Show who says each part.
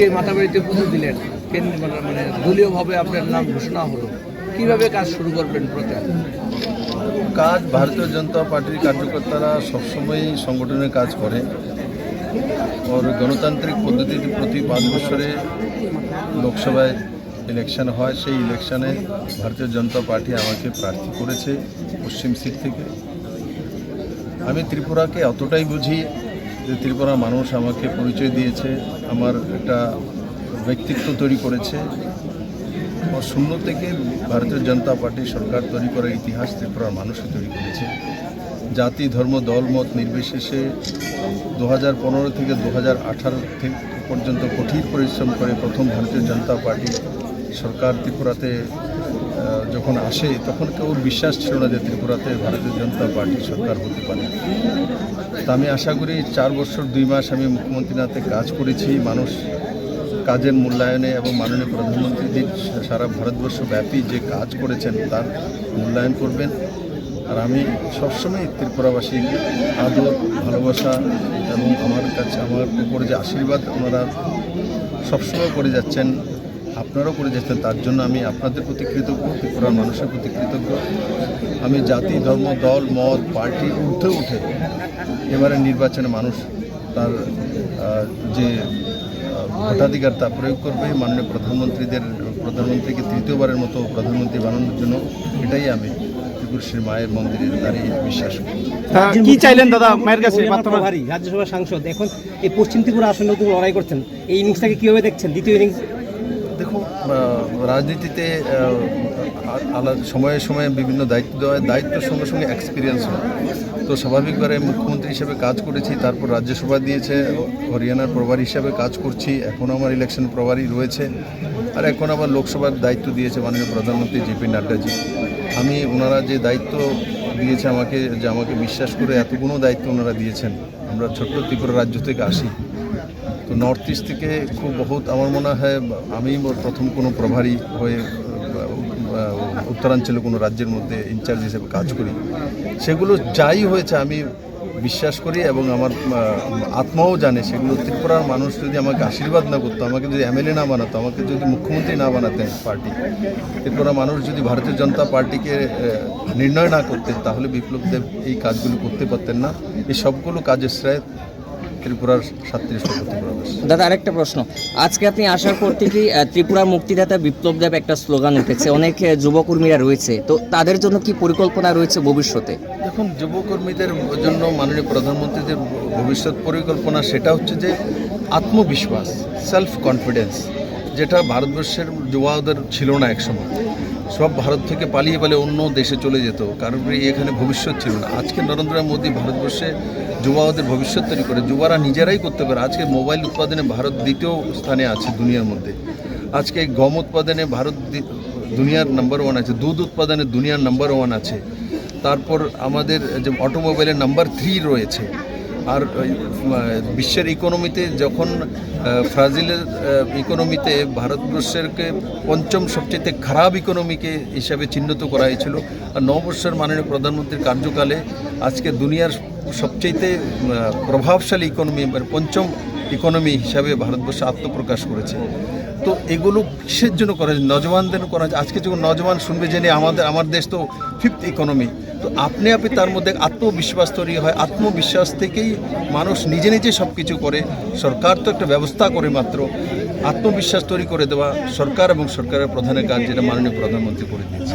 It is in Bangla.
Speaker 1: আজকে মাতাবাড়িতে পুজো দিলেন, মানে দলীয়ভাবে আপনার নাম ঘোষণা হলো, কিভাবে কাজ শুরু করবেন প্রচার?
Speaker 2: কাজ ভারতীয় জনতা পার্টির কার্যকর্তারা সবসময়ই সংগঠনের কাজ করে। और গণতান্ত্রিক পদ্ধতিতে প্রতি 5 বছরে লোকসভায় ইলেকশন হয়। সেই ইলেকশনে ভারতীয় জনতা পার্টি আমাকে প্রার্থী করেছে পশ্চিম সিট থেকে। আমি ত্রিপুরাকে অতটাই বুঝি যে ত্রিপুরা মানুষ আমাকে পরিচয় দিয়েছে, আমার একটা ব্যক্তিত্ব তৈরি করেছে। শূন্য থেকে ভারতীয় জনতা পার্টি সরকার তৈরি করার ইতিহাস ত্রিপুরার মানুষই তৈরি করেছে। জাতি, ধর্ম, দল, মত নির্বিশেষে 2015 থেকে 2018 পর্যন্ত কঠিন পরিশ্রম করে প্রথম ভারতীয় জনতা পার্টি সরকার ত্রিপুরাতে যখন আসে, তখন কেউ বিশ্বাস ছিল না যে ত্রিপুরাতে ভারতীয় জনতা পার্টি সরকার হতে পারে। তা আমি আশা করি 4 বছর 2 মাস আমি মুখ্যমন্ত্রী নাতে কাজ করেছি। মানুষ কাজের মূল্যায়নে এবং মাননীয় প্রধানমন্ত্রীজি সারা ভারতবর্ষব্যাপী যে কাজ করেছেন তার মূল্যায়ন করবেন। আর আমি সবসময় ত্রিপুরাবাসীর আদর, ভালোবাসা এবং আমার কাছে আমার উপরে যে আশীর্বাদ ওনারা সবসময় করে যাচ্ছেন, আপনারাও করে যাচ্ছেন, তার জন্য আমি আপনাদের প্রতি কৃতজ্ঞ, ত্রিপুরার মানুষের প্রতি কৃতজ্ঞ। আমি জাতি, ধর্ম, দল, মত, পার্টি উঠে এবারে নির্বাচনে মানুষ তার যে ভোটাধিকার তা প্রয়োগ করবে মাননীয় প্রধানমন্ত্রীকে তৃতীয়বারের মতো প্রধানমন্ত্রী বানানোর জন্য। এটাই আমি শ্রী মায়ের মন্দিরে দাঁড়িয়ে বিশ্বাস করি।
Speaker 3: কি চাইলেন দাদা মায়ের কাছে?
Speaker 4: রাজ্যসভা সাংসদ এখন এই পশ্চিম ত্রিপুরা আসনে তুমি লড়াই করছেন, এই ইনিংসটাকে কীভাবে দেখছেন, দ্বিতীয় ইনিংস?
Speaker 2: দেখুন, রাজনীতিতে সময়ে সময়ে বিভিন্ন দায়িত্ব দেওয়া হয়, দায়িত্বের সঙ্গে সঙ্গে এক্সপিরিয়েন্স হয়। তো স্বাভাবিকভাবে মুখ্যমন্ত্রী হিসেবে কাজ করেছি, তারপর রাজ্যসভা দিয়েছে, হরিয়ানার প্রভারী হিসাবে কাজ করছি, এখনও আমার ইলেকশন প্রভারী রয়েছে, আর এখন আবার লোকসভার দায়িত্ব দিয়েছে মাননীয় প্রধানমন্ত্রী জেপি নাড্ডাজি। আমি ওনারা যে দায়িত্ব দিয়েছে আমাকে, যে আমাকে বিশ্বাস করে এতগুলো দায়িত্ব ওনারা দিয়েছেন। আমরা ছোট্ট ত্রিপুরা রাজ্য থেকে আসি, তো নর্থ ইস্ট থেকে খুব বহুত আমার মনে হয় আমি প্রথম কোনো প্রভারী হয়ে উত্তরাঞ্চলে কোনো রাজ্যের মধ্যে ইনচার্জ হিসেবে কাজ করি। সেগুলো যাই হয়েছে আমি বিশ্বাস করি এবং আমার আত্মাও জানে সেগুলো ত্রিপুরার মানুষ যদি আমাকে আশীর্বাদ না করতো, আমাকে যদি এমএলএ না বানাতো, আমাকে যদি মুখ্যমন্ত্রী না বানাতেন পার্টি, ত্রিপুরা মানুষ যদি ভারতীয় জনতা পার্টিকে নির্ণয় না করতেন, তাহলে বিপ্লব দেব এই কাজগুলো করতে পারতেন না। এই সবগুলো কাজের শ্রেয় ত্রিপুরার 37 প্রতিপ্রবাসী।
Speaker 5: দাদা আরেকটা প্রশ্ন, আজকে আপনি আসার পর থেকেই ত্রিপুরা মুক্তিদাতা বিপ্লব দেব একটা স্লোগান উঠেছে, অনেক যুবকর্মীরা রয়েছে, তো তাদের জন্য কি পরিকল্পনা রয়েছে ভবিষ্যতে?
Speaker 2: দেখুন, যুবকর্মীদের জন্য মাননীয় প্রধানমন্ত্রীদের ভবিষ্যৎ পরিকল্পনা সেটা হচ্ছে যে আত্মবিশ্বাস, সেলফ কনফিডেন্স, যেটা ভারতবর্ষের যুবাদের ছিল না একসময়। সব ভারত থেকে পালিয়ে অন্য দেশে চলে যেত, কারণ এখানে ভবিষ্যৎ ছিল না। আজকে নরেন্দ্র মোদী ভারতবর্ষে যুবাদের ভবিষ্যৎ তৈরি করে, যুবারা নিজেরাই করতে পারে। আজকে মোবাইল উৎপাদনে ভারত দ্বিতীয় স্থানে আছে দুনিয়ার মধ্যে। আজকে গম উৎপাদনে ভারত দুনিয়ার নাম্বার 1 আছে, দুধ উৎপাদনে দুনিয়ার নাম্বার 1 আছে। তারপর আমাদের যে অটোমোবাইলের নাম্বার 3 রয়েছে। আর বিশ্বের ইকোনমিতে যখন ব্রাজিলের ইকোনমিতে ভারতবর্ষেরকে পঞ্চম সবচেয়ে খারাপ ইকোনমিকে হিসাবে চিহ্নিত করা হয়েছিল। আর 9 বছর মাননীয় প্রধানমন্ত্রীর কার্যকালে আজকে দুনিয়ার সবচেয়ে প্রভাবশালী ইকোনমি, পঞ্চম ইকোনমি হিসাবে ভারতবর্ষ আত্মপ্রকাশ করেছে। তো এগুলো কিসের জন্য করা যায়? নজওয়ানদের করা যায়। আজকে যখন নজওয়ান শুনবে যে আমার দেশ তো 5th ইকোনমি, তো আপনি তার মধ্যে আত্মবিশ্বাস তৈরি হয়। আত্মবিশ্বাস থেকেই মানুষ নিজে নিজে সব কিছু করে। সরকার তো একটা ব্যবস্থা করে, মাত্র আত্মবিশ্বাস তৈরি করে দেওয়া সরকার এবং সরকারের প্রধানের কাজ, যেটা মাননীয় প্রধানমন্ত্রী করে দিয়েছে।